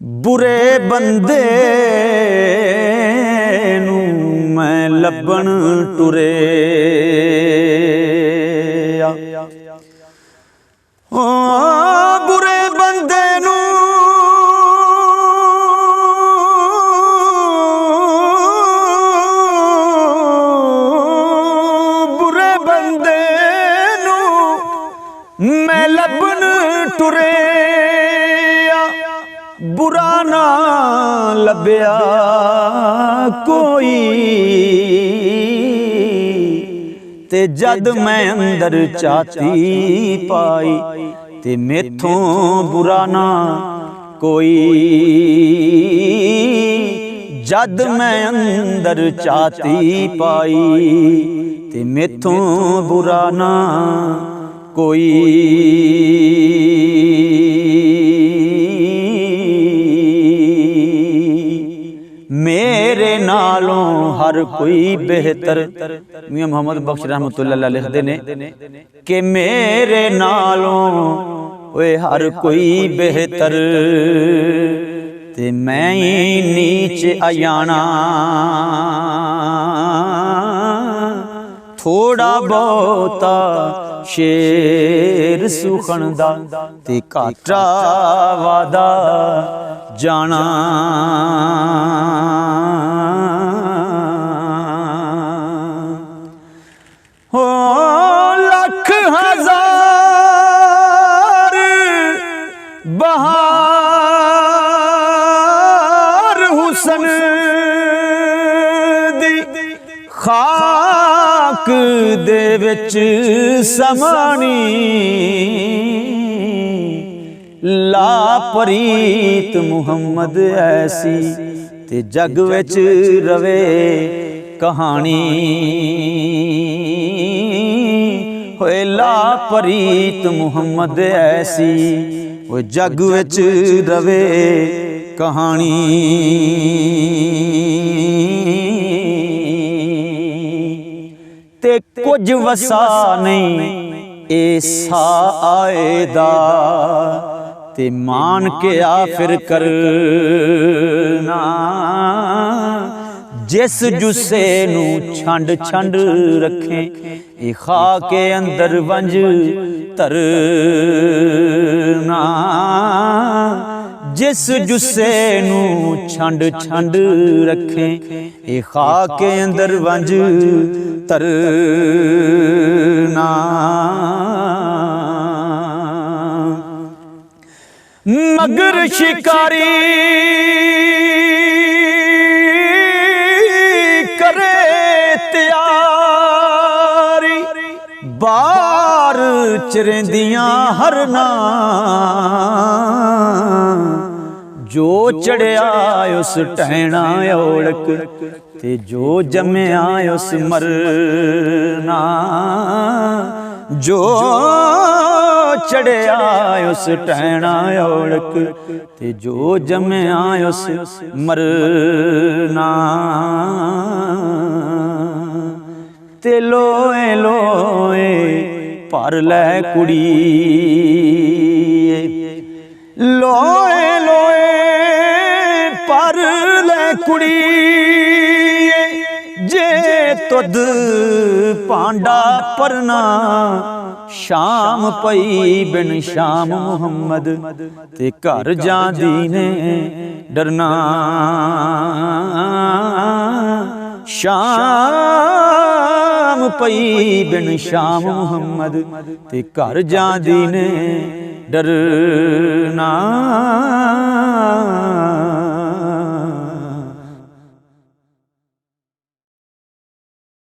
बुरे बंदे नू मैं लभण टुरिया। ओ बुरे बंदे नू बुरे बंदे नू मैं लभण टुरिया। बुरा ना लभ्या कोई ते जद मैं अंदर चाती पाई ते मेथों बुरा ना कोई। जद मैं अंदर चाती पाई ते मेथों बुरा ना कोई। मेरे नालों हर कोई बेहतर, मियां मोहम्मद बख्श रहमतुल्लाह अलैह लिखते ने कि मेरे नालों ओए हर कोई बेहतर ते मैं ही नीच आयाना। थोड़ा बहुता शेर सुखण दा ते घाटा वादा जाना। हो लख हजार बहार हुसन दी खाक दे विच समानी। लापरीत मुहम्मद ऐसी ते जग विच रवे कहानी। होए लापरीत मुहम्मद ऐसी वो जग विच रवे कहानी। ते कुछ वसा नहीं ऐसा आएदा ते मान के आफिर करना। जिस जुस्से नू छंड छंड रखे ए खा के अंदर वंज तरना। जिस जुस्से नू छंड छंड रखे ए खा के अंदर वंज तरना। मगर शिकारी करे तैयारी बार चरेंदियां हरना। जो चढ़िया उस टहना ओढ़क ते जो जम्या उस मरना। जो चढ़िया उस टहना ओढ़क ते जो जम्या उस मरना। ते लोए लोए पर लै कुड़ी लोए लोए पर लै कुड़ी। जे तुद पांडा परना शाम पई बिन शाम मुहम्मद ते घर जांदी ने डरना। शाम पई बिन शाम मुहम्मद ते घर जांदी ने डरना।